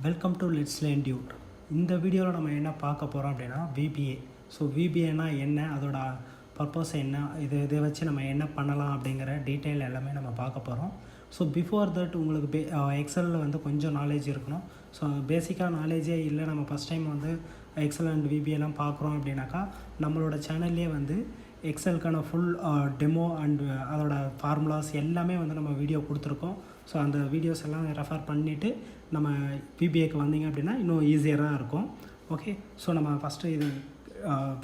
Welcome to let's learn Dude. இந்த வீடியோவில் நம்ம என்ன பார்க்க போகிறோம் அப்படின்னா VBA. ஸோ VBAனா என்ன, அதோட பர்பஸ் என்ன, இதை வச்சு நம்ம என்ன பண்ணலாம் அப்படிங்கிற டீட்டெயில் எல்லாமே நம்ம பார்க்க போகிறோம். ஸோ பிஃபோர் தட் உங்களுக்கு எக்ஸலில் வந்து கொஞ்சம் நாலேஜ் இருக்கணும். ஸோ பேசிக்காக நாலேஜே இல்லை, நம்ம ஃபஸ்ட் டைம் வந்து எக்ஸல் அண்ட் VBAலாம் பார்க்குறோம் அப்படின்னாக்கா நம்மளோட சேனல்லே வந்து எக்ஸலுக்கான ஃபுல் டெமோ அண்ட் அதோட ஃபார்முலாஸ் எல்லாமே வந்து நம்ம வீடியோ கொடுத்துருக்கோம். ஸோ அந்த வீடியோஸ் எல்லாம் ரெஃபர் பண்ணிவிட்டு நம்ம VBAக்கு வந்தீங்க அப்படின்னா இன்னும் ஈஸியராக இருக்கும். ஓகே, ஸோ நம்ம ஃபஸ்ட்டு இது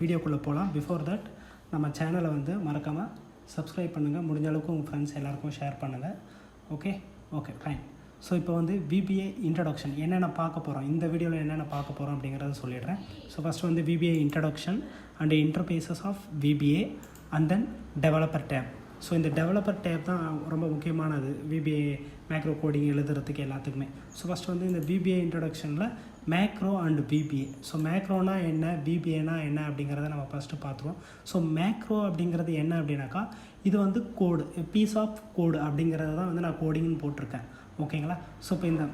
வீடியோக்குள்ளே போகலாம். பிஃபோர் தட் நம்ம சேனலை வந்து மறக்காமல் சப்ஸ்கிரைப் பண்ணுங்கள், முடிஞ்ச அளவுக்கு உங்கள் ஃப்ரெண்ட்ஸ் எல்லாேருக்கும் ஷேர் பண்ணுங்கள். Okay fine. ஸோ இப்போ வந்து VBA இன்ட்ரடக்ஷன் என்னென்ன பார்க்க போகிறோம், இந்த வீடியோவில் என்னென்ன பார்க்க போகிறோம் அப்படிங்கிறத சொல்லிடுறேன். ஸோ ஃபஸ்ட்டு வந்து VBA introduction and interfaces of VBA and then developer tab. So இந்த டெவலப்பர் டேப் தான் ரொம்ப முக்கியமானது VBA மேக்ரோ கோடிங் எழுதுறதுக்கு எல்லாத்துக்குமே. ஸோ ஃபஸ்ட்டு வந்து இந்த VBA இன்ட்ரடக்ஷனில் மேக்ரோ அண்ட் VBA. ஸோ மேக்ரோனா என்ன, VBAனா என்ன அப்படிங்கிறத நம்ம ஃபஸ்ட்டு பார்த்துருவோம். ஸோ மேக்ரோ அப்படிங்கிறது என்ன அப்படின்னாக்கா இது வந்து கோடு, பீஸ் ஆஃப் கோடு அப்படிங்கிறது தான் வந்து நான் கோடிங்னு போட்டிருக்கேன். ஓகேங்களா? ஸோ இப்போ இந்த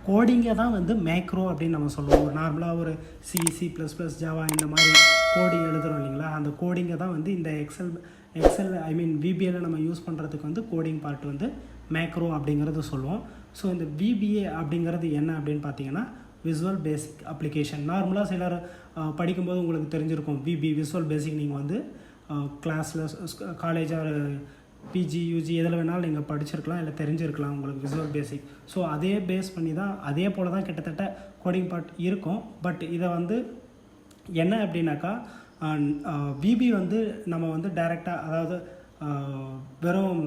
கோடிங்கை தான் வந்து மேக்ரோ அப்படின்னு நம்ம சொல்லுவோம். ஒரு நார்மலாக ஒரு C++, ஜாவா இந்த மாதிரி கோடிங் எழுதுகிறோம் இல்லைங்களா, அந்த கோடிங்கை தான் வந்து இந்த எக்ஸல் VBAவில் நம்ம யூஸ் பண்ணுறதுக்கு வந்து கோடிங் பார்ட் வந்து மேக்ரோ அப்படிங்கிறது சொல்லுவோம். ஸோ இந்த VBA அப்படிங்கிறது என்ன அப்படின்னு பார்த்தீங்கன்னா விசுவல் பேசிக் அப்ளிகேஷன். நார்மலாக சிலர் படிக்கும்போது உங்களுக்கு தெரிஞ்சிருக்கும் விசுவல் பேசிக். நீங்கள் வந்து கிளாஸில் காலேஜ் ஆர் PG UG எதில் வேணாலும் நீங்கள் படிச்சிருக்கலாம், இல்லை தெரிஞ்சிருக்கலாம் உங்களுக்கு விசுவல் பேசிக். ஸோ அதே பேஸ் பண்ணி தான், அதே போல் தான் கிட்டத்தட்ட கோடிங் பார்ட் இருக்கும். பட் இதை வந்து என்ன அப்படின்னாக்கா VB வந்து நம்ம வந்து டைரெக்டாக, அதாவது வெறும்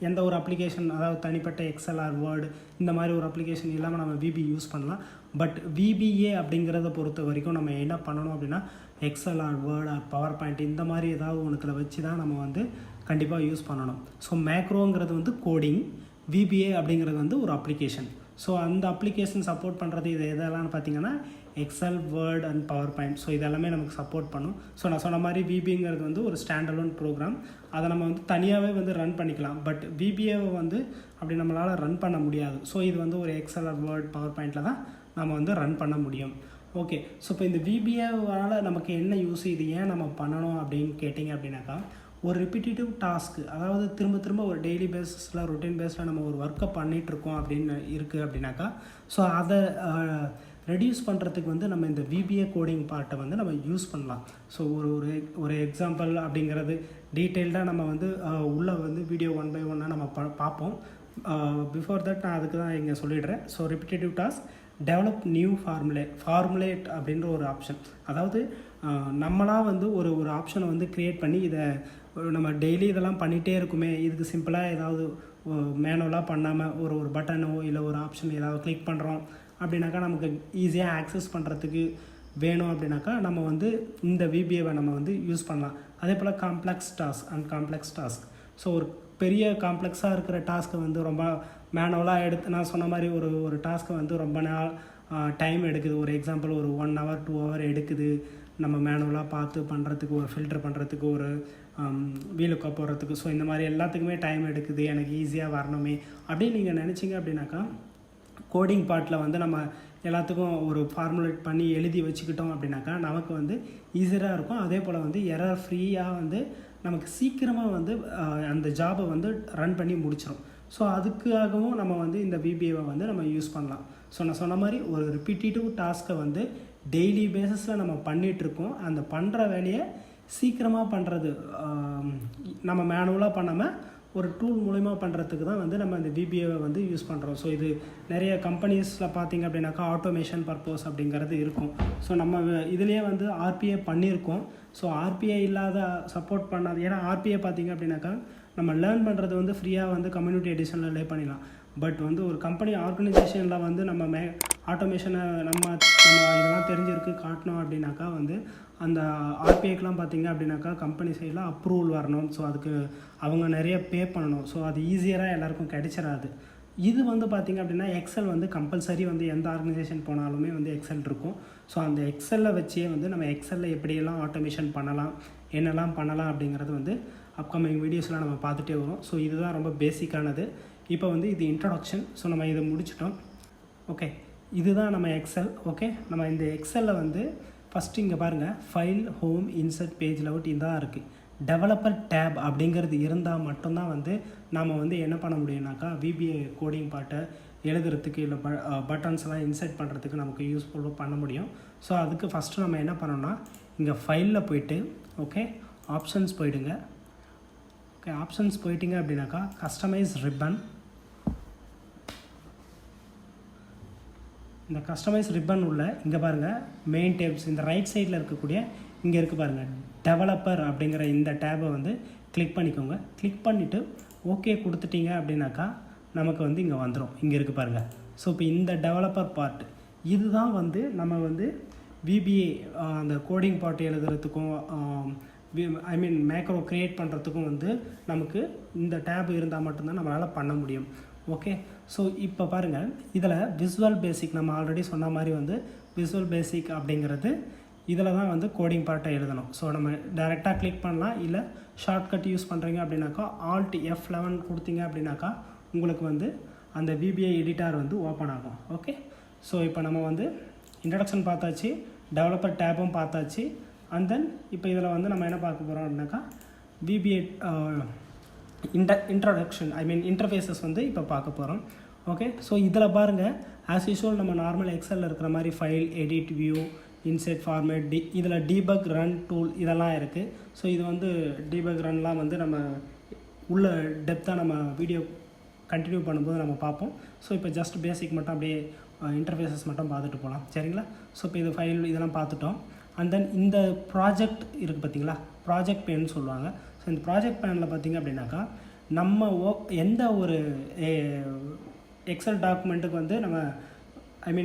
எந்த ஒரு அப்ளிகேஷன், அதாவது தனிப்பட்ட எக்ஸல் ஆர் வேர்டு இந்த மாதிரி ஒரு அப்ளிகேஷன் இல்லாமல் நம்ம VB யூஸ் பண்ணலாம். பட் VBA அப்படிங்கிறத பொறுத்த வரைக்கும் நம்ம என்ன பண்ணணும் அப்படின்னா Excel or Word or PowerPoint இந்த மாதிரி ஏதாவது ஒன்றுத்தில் வச்சு தான் நம்ம வந்து கண்டிப்பாக யூஸ் பண்ணணும். ஸோ மேக்ரோங்கிறது வந்து கோடிங், VBA அப்படிங்கிறது வந்து ஒரு அப்ளிகேஷன். ஸோ அந்த அப்ளிகேஷன் சப்போர்ட் பண்ணுறது இது எதெல்லாம் பார்த்தீங்கன்னா Excel, Word and PowerPoint. So இதெல்லாமே நமக்கு சப்போர்ட் பண்ணும். ஸோ நான் சொன்ன மாதிரி VBங்கிறது வந்து ஒரு ஸ்டாண்டலோன் ப்ரோக்ராம், அதை நம்ம வந்து தனியாகவே வந்து ரன் பண்ணிக்கலாம். பட் VBAவை வந்து அப்படி நம்மளால் ரன் பண்ண முடியாது. ஸோ இது வந்து ஒரு எக்ஸல், வேர்ட், பவர் பாயிண்டில் தான் நம்ம வந்து ரன் பண்ண முடியும். ஓகே, ஸோ இப்போ இந்த VBAவால் நமக்கு என்ன யூஸ், இது ஏன் நம்ம பண்ணணும் அப்படின்னு கேட்டிங்க அப்படின்னாக்கா ஒரு ரிப்பீட்டேட்டிவ் டாஸ்க்கு, அதாவது திரும்ப ஒரு டெய்லி பேஸிஸில் ரொட்டீன் பேஸில் நம்ம ஒரு ஒர்க்கை பண்ணிகிட்ருக்கோம் அப்படின்னு இருக்குது அப்படின்னாக்கா ஸோ அதை ரெடியூஸ் பண்ணுறதுக்கு வந்து நம்ம இந்த VBA கோடிங் பார்ட்டை வந்து நம்ம யூஸ் பண்ணலாம். ஸோ ஒரு எக்ஸாம்பிள் அப்படிங்கிறது டீட்டெயில்டாக நம்ம வந்து உள்ளே வந்து வீடியோ 1 by 1 நம்ம பார்ப்போம். பிஃபோர் தட் நான் அதுக்கு தான் இங்கே சொல்லிடுறேன். So repetitive task, develop new formulate அப்படின்ற ஒரு ஆப்ஷன். அதாவது நம்மளாக வந்து ஒரு ஆப்ஷனை வந்து க்ரியேட் பண்ணி இதை நம்ம டெய்லி இதெல்லாம் பண்ணிகிட்டே இருக்குமே, இதுக்கு சிம்பிளாக ஏதாவது மேனுவலாக பண்ணாமல் ஒரு பட்டனோ இல்லை ஒரு ஆப்ஷன் ஏதாவது கிளிக் பண்ணுறோம் அப்படின்னாக்கா நமக்கு ஈஸியாக ஆக்சஸ் பண்ணுறதுக்கு வேணும் அப்படின்னாக்கா நம்ம வந்து இந்த VBAவை நம்ம வந்து யூஸ் பண்ணலாம். அதே போல் காம்ப்ளெக்ஸ் டாஸ்க். ஸோ ஒரு பெரிய காம்ப்ளெக்ஸாக இருக்கிற டாஸ்க்கை வந்து ரொம்ப மேனுவலாக எடுத்து, நான் சொன்ன மாதிரி ஒரு டாஸ்க்கை வந்து ரொம்ப நாள் டைம் எடுக்குது. ஒரு எக்ஸாம்பிள் ஒரு 1 hour 2 hour எடுக்குது நம்ம மேனுவலாக பார்த்து பண்ணுறதுக்கு, ஒரு ஃபில்டர் பண்ணுறதுக்கு, ஒரு வீலுக்கா போடுறதுக்கு. ஸோ இந்த மாதிரி எல்லாத்துக்குமே டைம் எடுக்குது, எனக்கு ஈஸியாக வரணுமே அப்படின்னு நீங்கள் நினச்சிங்க அப்படின்னாக்கா கோடிங் பார்ட்டில் வந்து நம்ம எல்லாத்துக்கும் ஒரு ஃபார்முலேட் பண்ணி எழுதி வச்சுக்கிட்டோம் அப்படின்னாக்கா நமக்கு வந்து ஈஸியாக இருக்கும். அதே போல் வந்து எரர் ஃப்ரீயாக வந்து நமக்கு சீக்கிரமாக வந்து அந்த ஜாபை வந்து ரன் பண்ணி முடிச்சிடும். ஸோ அதுக்காகவும் நம்ம வந்து இந்த VBAவை வந்து நம்ம யூஸ் பண்ணலாம். ஸோ நான் சொன்ன மாதிரி ஒரு ரிப்பீட்டேட்டிவ் டாஸ்க்கை வந்து டெய்லி பேஸஸில் நம்ம பண்ணிகிட்ருக்கோம். அந்த பண்ணுற வேலையை சீக்கிரமாக பண்ணுறது, நம்ம மேனுவலாக பண்ணாமல் ஒரு டூல் மூலிமா பண்ணுறதுக்கு தான் வந்து நம்ம இந்த VBAவை வந்து யூஸ் பண்ணுறோம். ஸோ இது நிறைய கம்பெனிஸில் பார்த்திங்க அப்படின்னாக்கா ஆட்டோமேஷன் பர்பஸ் அப்படிங்கிறது இருக்கும். ஸோ நம்ம இதுலேயே வந்து RPA பண்ணியிருக்கோம். ஸோ RPA இல்லாத சப்போர்ட் பண்ணாது. ஏன்னா RPA பார்த்திங்க அப்படின்னாக்கா நம்ம லேர்ன் பண்ணுறது வந்து ஃப்ரீயாக வந்து கம்யூனிட்டி எடிஷனில் லே பண்ணிடலாம். பட் வந்து ஒரு கம்பெனி ஆர்கனைசேஷனில் வந்து நம்ம ஆட்டோமேஷனை நம்ம இதெல்லாம் தெரிஞ்சிருக்கு காட்டணும் அப்படின்னாக்கா வந்து அந்த RPAக்கெலாம் பார்த்திங்க அப்படின்னாக்கா கம்பெனி சைடில் அப்ரூவல் வரணும். ஸோ அதுக்கு அவங்க நிறைய பே பண்ணணும். ஸோ அது ஈஸியராக எல்லாருக்கும் கிடைச்சிடாது. இது வந்து பார்த்திங்க அப்படின்னா எக்ஸல் வந்து கம்பல்சரி வந்து எந்த ஆர்கனைசேஷன் போனாலுமே வந்து எக்ஸல் இருக்கும். ஸோ அந்த எக்ஸலில் வச்சே வந்து நம்ம எக்ஸலில் எப்படியெல்லாம் ஆட்டோமேஷன் பண்ணலாம், என்னெல்லாம் பண்ணலாம் அப்படிங்கிறது வந்து அப்கமிங் வீடியோஸில் நம்ம பார்த்துட்டே வரோம். ஸோ இதுதான் ரொம்ப பேசிக்கானது. இப்போ வந்து இது இன்ட்ரடக்ஷன். ஸோ நம்ம இதை முடிச்சிட்டோம். ஓகே, இதுதான் நம்ம எக்ஸல். ஓகே, நம்ம இந்த எக்ஸலில் வந்து ஃபஸ்ட்டு இங்கே பாருங்கள், file, home, insert, page loud இதுதான் இருக்குது. டெவலப்பர் டேப் அப்படிங்கிறது இருந்தால் மட்டும்தான் வந்து நாம் வந்து என்ன பண்ண முடியும்னாக்கா VBA கோடிங் பாட்டை எழுதுறதுக்கு இல்லை பட்டன்ஸ்லாம் இன்சர்ட் பண்ணுறதுக்கு நமக்கு யூஸ்ஃபுல்லாக பண்ண முடியும். ஸோ அதுக்கு ஃபஸ்ட்டு நம்ம என்ன பண்ணோம்னா இங்கே ஃபைலில் போய்ட்டு ஓகே ஆப்ஷன்ஸ் போயிடுங்க. ஓகே, ஆப்ஷன்ஸ் போயிட்டீங்க அப்படின்னாக்கா கஸ்டமைஸ் ரிப்பன். இந்த கஸ்டமைஸ் ரிப்பன் உள்ள இங்கே பாருங்கள் மெயின் டேப்ஸ் இந்த ரைட் சைடில் இருக்கக்கூடிய இங்கே இருக்குது பாருங்கள் டெவலப்பர் அப்படிங்கிற இந்த டேபை வந்து கிளிக் பண்ணிக்கோங்க. கிளிக் பண்ணிவிட்டு ஓகே கொடுத்துட்டீங்க அப்படின்னாக்கா நமக்கு வந்து இங்கே வந்துடும். இங்கே இருக்குது பாருங்கள். ஸோ இப்போ இந்த டெவலப்பர் பார்ட் இதுதான் வந்து நம்ம வந்து VBA அந்த கோடிங் பார்ட் எழுதுறதுக்கும் மேக்ரோ க்ரியேட் பண்ணுறதுக்கும் வந்து நமக்கு இந்த டேப் இருந்தால் மட்டும்தான் நம்மளால் பண்ண முடியும். ஓகே, ஸோ இப்போ பாருங்கள் இதில் விசுவல் பேசிக் நம்ம ஆல்ரெடி சொன்ன மாதிரி வந்து விசுவல் பேசிக் அப்படிங்கிறது இதில் தான் வந்து கோடிங் பார்ட்டை எழுதணும். ஸோ நம்ம டைரெக்டாக கிளிக் பண்ணலாம். இல்லை ஷார்ட்கட் யூஸ் பண்ணுறீங்க அப்படின்னாக்கா Alt F11 கொடுத்தீங்க அப்படின்னாக்கா உங்களுக்கு வந்து அந்த VBA எடிட்டார் வந்து ஓப்பன் ஆகும். ஓகே, ஸோ இப்போ நம்ம வந்து இன்ட்ரடக்ஷன் பார்த்தாச்சு, டெவலப்பர் டேப்பும் பார்த்தாச்சு. அண்ட் தென் இப்போ இதில் வந்து நம்ம என்ன பார்க்க போகிறோம் அப்படின்னாக்கா VBA இன்ட்ரடக்ஷன் இன்டர்ஃபேஸஸ் வந்து இப்போ பார்க்க போகிறோம். ஓகே, ஸோ இதில் பாருங்கள் ஆஸ் யூஷுவல் நம்ம நார்மல் எக்ஸலில் இருக்கிற மாதிரி file, edit, view, inset, format, இதில் டீபக், ரன், டூல் இதெல்லாம் இருக்குது. ஸோ இது வந்து டீபக், ரன்லாம் வந்து நம்ம உள்ள டெப்த்தாக நம்ம வீடியோ கண்டினியூ பண்ணும்போது நம்ம பார்ப்போம். ஸோ இப்போ ஜஸ்ட் பேசிக் மட்டும் அப்படியே இன்டர்ஃபேஸஸ் மட்டும் பார்த்துட்டு போகலாம், சரிங்களா? ஸோ இப்போ இது ஃபைல் இதெல்லாம் பார்த்துட்டோம். அண்ட் தென் இந்த ப்ராஜெக்ட் இருக்குது பார்த்தீங்களா, ப்ராஜெக்ட் பேன் சொல்லுவாங்க. ஸோ இந்த ப்ராஜெக்ட் பேனில் பார்த்திங்க அப்படின்னாக்கா நம்ம எந்த ஒரு எக்ஸல் டாக்குமெண்ட்டுக்கு வந்து நம்ம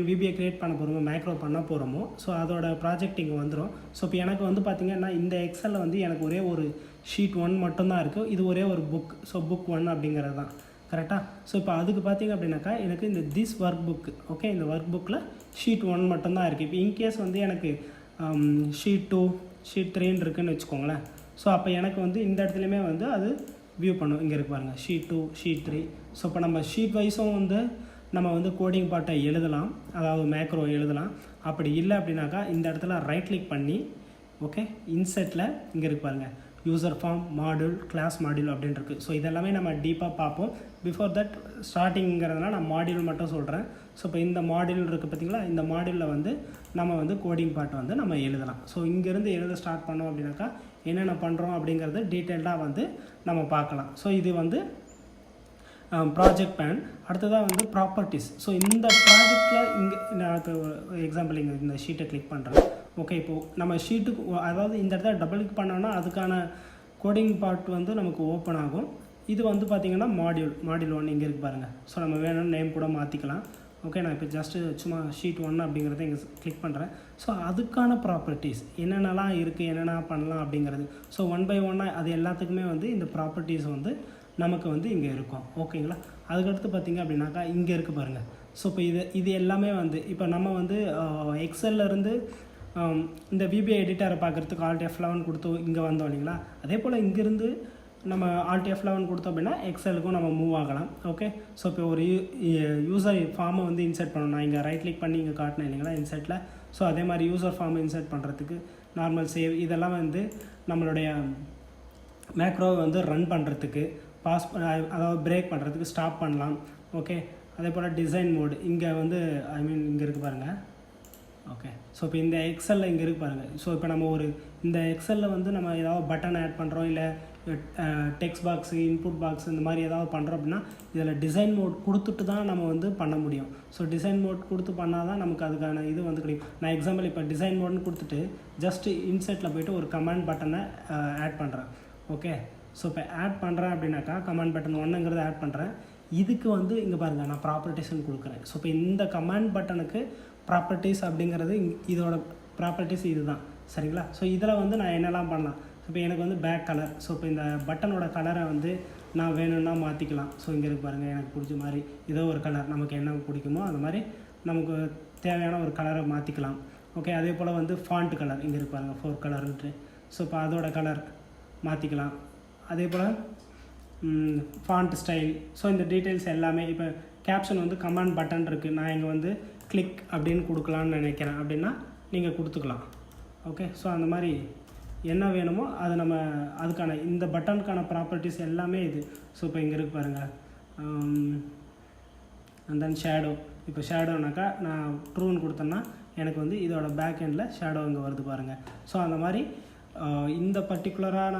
VBA க்ரியேட் பண்ண போகிறோமோ, மேக்ரோ பண்ண போகிறோமோ, ஸோ அதோட ப்ராஜெக்ட் இங்கே வந்துடும். ஸோ இப்போ எனக்கு வந்து பார்த்திங்கன்னா இந்த எக்ஸலில் வந்து எனக்கு ஒரே ஒரு ஷீட் 1 மட்டும்தான் இருக்குது. இது ஒரே ஒரு புக். ஸோ புக் 1 அப்படிங்கிறது தான் கரெக்டாக. ஸோ இப்போ அதுக்கு பார்த்திங்க அப்படின்னாக்கா எனக்கு இந்த திஸ் ஒர்க் புக், ஓகே, இந்த ஒர்க் புக்கில் ஷீட் 1 மட்டும்தான் இருக்குது. இப்போ இன்கேஸ் வந்து எனக்கு ஷீட் 2, ஷீட் 3 இருக்குதுன்னு வச்சுக்கோங்களேன். ஸோ அப்போ எனக்கு வந்து இந்த இடத்துலையுமே வந்து அது வியூ பண்ணும். இங்கே இருக்கு பாருங்கள் ஷீட் 2, ஷீட் 3. ஸோ இப்போ நம்ம ஷீட் வைஸும் வந்து நம்ம வந்து கோடிங் பார்ட்டை எழுதலாம், அதாவது மேக்ரோ எழுதலாம். அப்படி இல்லை அப்படின்னாக்கா இந்த இடத்துல ரைட் கிளிக் பண்ணி ஓகே இன்செட்டில் இங்கே இருக்கு பாருங்கள் user form, module, class module அப்படின்னு இருக்குது. ஸோ இதெல்லாமே நம்ம டீப்பாக பார்ப்போம். பிஃபோர் தட் ஸ்டார்டிங்கிறதுனால நான் மாடியூல் மட்டும் சொல்கிறேன். ஸோ இப்போ இந்த மாடியூல் இருக்குது பார்த்திங்களா, இந்த மாடியூலில் வந்து நம்ம வந்து கோடிங் பார்ட் வந்து நம்ம எழுதலாம். ஸோ இங்கேருந்து எழுத ஸ்டார்ட் பண்ணோம் அப்படின்னாக்கா என்னென்ன பண்ணுறோம் அப்படிங்கிறது டீட்டெயில்டாக வந்து நம்ம பார்க்கலாம். ஸோ இது வந்து ப்ராஜெக்ட் பேன். அடுத்ததாக வந்து ப்ராப்பர்ட்டிஸ். ஸோ இந்த ப்ராஜெக்டில் இங்கே நான் இப்போ எக்ஸாம்பிள் இங்கே இந்த ஷீட்டை கிளிக் பண்ணுறேன். ஓகே, இப்போது நம்ம ஷீட்டுக்கு அதாவது இந்த இடத்துல டபுள் கிளிக் பண்ணோன்னா அதுக்கான கோடிங் பார்ட் வந்து நமக்கு ஓப்பன் ஆகும். இது வந்து பார்த்திங்கன்னா மாடியூல் 1 இங்கே இருக்குது பாருங்கள். ஸோ நம்ம வேணும்னு நேம் கூட மாற்றிக்கலாம். ஓகே, நான் இப்போ ஜஸ்ட்டு சும்மா ஷீட் 1 அப்படிங்கிறத இங்கே கிளிக் பண்ணுறேன். ஸோ அதுக்கான ப்ராப்பர்ட்டிஸ் என்னென்னலாம் இருக்குது, என்னென்ன பண்ணலாம் அப்படிங்கிறது. ஸோ 1 by 1 அது எல்லாத்துக்குமே வந்து இந்த ப்ராப்பர்ட்டிஸ் வந்து நமக்கு வந்து இங்கே இருக்கும். ஓகேங்களா? அதுக்கடுத்து பார்த்திங்க அப்படின்னாக்கா இங்கே இருக்குது பாருங்கள். ஸோ இப்போ இது எல்லாமே வந்து இப்போ நம்ம வந்து எக்ஸல்லேருந்து இந்த VBA எடிட்டரை பார்க்குறதுக்கு Alt F11 கொடுத்து இங்கே வந்தோம் இல்லைங்களா, அதே போல் இங்கேருந்து நம்ம Alt F11 கொடுத்தோம் அப்படின்னா எக்ஸலுக்கும் நம்ம மூவ் ஆகலாம். ஓகே, ஸோ இப்போ ஒரு யூசர் ஃபார்மை வந்து இன்சர்ட் பண்ணணும். நான் இங்கே ரைட் கிளிக் பண்ணி இங்கே காட்டினேன் இல்லைங்களா இன்சர்ட்டில். ஸோ அதே மாதிரி யூசர் ஃபார்மை இன்சர்ட் பண்ணுறதுக்கு நார்மல் சேவ் இதெல்லாம் வந்து நம்மளுடைய மேக்ரோவை வந்து ரன் பண்ணுறதுக்கு அதாவது பிரேக் பண்ணுறதுக்கு ஸ்டாப் பண்ணலாம். ஓகே, அதே போல் டிசைன் மோடு இங்கே வந்து இங்கே இருக்குது பாருங்கள். ஓகே, ஸோ இப்போ இந்த எக்ஸலில் இங்கே இருக்குது பாருங்கள். ஸோ இப்போ நம்ம இந்த எக்ஸலில் வந்து நம்ம ஏதாவது பட்டன் ஆட் பண்ணுறோம், இல்லை டெக்ஸ்ட் பாக்ஸு, இன்புட் பாக்ஸ் இந்த மாதிரி ஏதாவது பண்ணுறோம் அப்படின்னா இதில் டிசைன் மோட் கொடுத்துட்டு தான் நம்ம வந்து பண்ண முடியும். ஸோ டிசைன் மோட் கொடுத்து பண்ணால் தான் நமக்கு அதுக்கான இது வந்து கிடைக்கும். நான் எக்ஸாம்பிள் இப்போ டிசைன் மோட்னு கொடுத்துட்டு ஜஸ்ட்டு இன்செட்டில் போய்ட்டு ஒரு கமாண்ட் பட்டனை ஆட் பண்ணுறேன். ஓகே, ஸோ இப்போ ஆட் பண்ணுறேன் அப்படின்னாக்கா கமாண்ட் பட்டன் 1ங்கிறத ஆட் பண்ணுறேன். இதுக்கு வந்து இங்கே பாருங்கள் நான் ப்ராப்பர்ட்டிஸ்ன்னு கொடுக்குறேன். ஸோ இப்போ இந்த கமாண்ட் பட்டனுக்கு ப்ராப்பர்ட்டிஸ் அப்படிங்கிறது இதோட ப்ராப்பர்ட்டிஸ் இது தான், சரிங்களா? ஸோ இதில் வந்து நான் என்னெல்லாம் பண்ணலாம். இப்போ எனக்கு வந்து பேக் கலர். ஸோ இப்போ இந்த பட்டனோட கலரை வந்து நான் வேணும்னா மாற்றிக்கலாம். ஸோ இங்கே இருக்கு பாருங்கள், எனக்கு பிடிச்ச மாதிரி ஏதோ ஒரு கலர் நமக்கு என்ன பிடிக்குமோ அந்த மாதிரி நமக்கு தேவையான ஒரு கலரை மாற்றிக்கலாம். ஓகே, அதே போல் வந்து ஃபாண்ட் கலர் இங்கே இருக்கு பாருங்கள் 4 கலருன்ட்டு. ஸோ இப்போ அதோட கலர் மாற்றிக்கலாம். அதே போல் ஃபாண்ட் ஸ்டைல். ஸோ இந்த டீட்டெயில்ஸ் எல்லாமே இப்போ கேப்ஷன் வந்து கமாண்ட் பட்டன் இருக்குது, நான் இங்கே வந்து கிளிக் அப்படின்னு கொடுக்கலான்னு நினைக்கிறேன் அப்படின்னா நீங்கள் கொடுத்துக்கலாம். ஓகே, ஸோ அந்த மாதிரி என்ன வேணுமோ அது நம்ம அதுக்கான இந்த பட்டனுக்கான ப்ராப்பர்ட்டிஸ் எல்லாமே இது. ஸோ இப்போ இங்கே இருக்கு பாருங்கள், அண்ட் தென் ஷேடோ. இப்போ ஷேடோனாக்கா நான் ட்ரூன்னு கொடுத்தேன்னா எனக்கு வந்து இதோட பேக் எண்டில் ஷேடோ இங்கே வருது பாருங்கள். ஸோ அந்த மாதிரி இந்த பர்டிகுலரான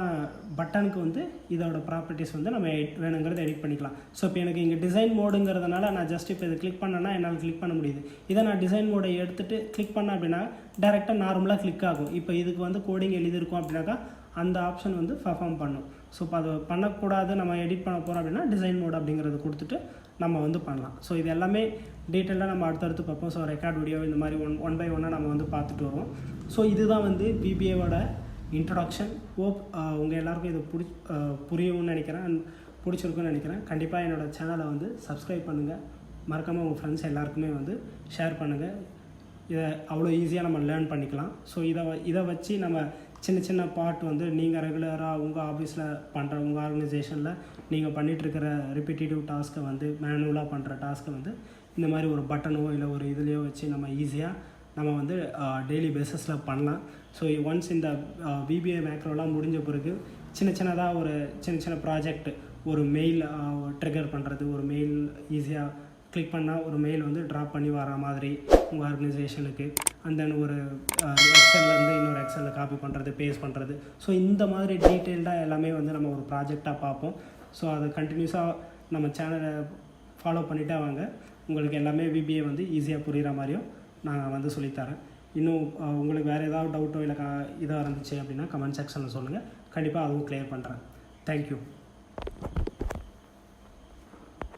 பட்டனுக்கு வந்து இதோட ப்ராப்பர்ட்டிஸ் வந்து நம்ம வேணுங்கிறத எடிட் பண்ணிக்கலாம். ஸோ இப்போ எனக்கு இங்கே டிசைன் மோடுங்கிறதுனால நான் ஜஸ்ட் இப்போ இது கிளிக் பண்ணேன்னா என்னால் கிளிக் பண்ண முடியுது. இதை நான் டிசைன் மோடை எடுத்துகிட்டு கிளிக் பண்ணேன் அப்படின்னா டேரெக்டாக நார்மலாக கிளிக் ஆகும். இப்போ இதுக்கு வந்து கோடிங் எழுதியிருக்கோம் அப்படின்னாக்கா அந்த ஆப்ஷன் வந்து பர்ஃபார்ம் பண்ணும். ஸோ இப்போ அது பண்ணக்கூடாது, நம்ம எடிட் பண்ண போகிறோம் அப்படின்னா டிசைன் மோட் அப்படிங்கிறது கொடுத்துட்டு நம்ம வந்து பண்ணலாம். ஸோ இது எல்லாமே டீட்டெயிலாக நம்ம அடுத்தடுத்து பார்ப்போம். ஸோ ரெக்கார்ட் வீடியோ இந்த மாதிரி ஒன் பை ஒன்னாக நம்ம வந்து பார்த்துட்டு வருவோம். ஸோ இதுதான் வந்து VBAவோட இன்ட்ரொடக்ஷன். ஹோப் உங்கள் எல்லாருக்கும் இது புரியும்னு நினைக்கிறேன், பிடிச்சிருக்குன்னு நினைக்கிறேன். கண்டிப்பாக என்னோடய சேனலை வந்து சப்ஸ்கிரைப் பண்ணுங்கள், மறக்காமல் உங்கள் ஃப்ரெண்ட்ஸ் எல்லாருக்குமே வந்து ஷேர் பண்ணுங்கள். இதை அவ்வளோ ஈஸியாக நம்ம லேர்ன் பண்ணிக்கலாம். ஸோ இதை வச்சு நம்ம சின்ன சின்ன பார்ட் வந்து நீங்கள் ரெகுலராக உங்கள் ஆஃபீஸில் பண்ணுற, உங்கள் ஆர்கனைசேஷனில் நீங்கள் பண்ணிகிட்ருக்கிற ரிப்பீட்டேட்டிவ் டாஸ்க்கை வந்து மேனுவலாக பண்ணுற டாஸ்க்கை வந்து இந்த மாதிரி ஒரு பட்டனோ இல்லை ஒரு இதுலேயோ வச்சு நம்ம ஈஸியாக நம்ம வந்து டெய்லி பேஸஸில் பண்ணலாம். ஸோ ஒன்ஸ் இந்த VBA மேக்ரோலாம் முடிஞ்ச பிறகு சின்னதாக ஒரு சின்ன ப்ராஜெக்ட், ஒரு மெயில் ட்ரிகர் பண்ணுறது, ஒரு மெயில் ஈஸியாக கிளிக் பண்ணால் ஒரு மெயில் வந்து ட்ராப் பண்ணி வர மாதிரி உங்கள் ஆர்கனைசேஷனுக்கு, அண்ட் தென் ஒரு எக்ஸல்லேருந்து இன்னொரு எக்ஸலில் காப்பி பண்ணுறது, பேஸ்ட் பண்ணுறது. ஸோ இந்த மாதிரி டீட்டெயில்டாக எல்லாமே வந்து நம்ம ஒரு ப்ராஜெக்டாக பார்ப்போம். ஸோ அதை கண்டினியூஸாக நம்ம சேனலை ஃபாலோ பண்ணிட்டே வாங்க. உங்களுக்கு எல்லாமே VBA வந்து ஈஸியாக புரிகிற மாதிரியும் நான் வந்து சொல்லித்தரேன். இன்னும் உங்களுக்கு வேறு ஏதாவது டவுட்டோ இல்லை இதாக இருந்துச்சு அப்படின்னா கமெண்ட் செக்ஷனில் சொல்லுங்கள், கண்டிப்பாக அதுவும் கிளியர் பண்ணுறேன். தேங்க்யூ.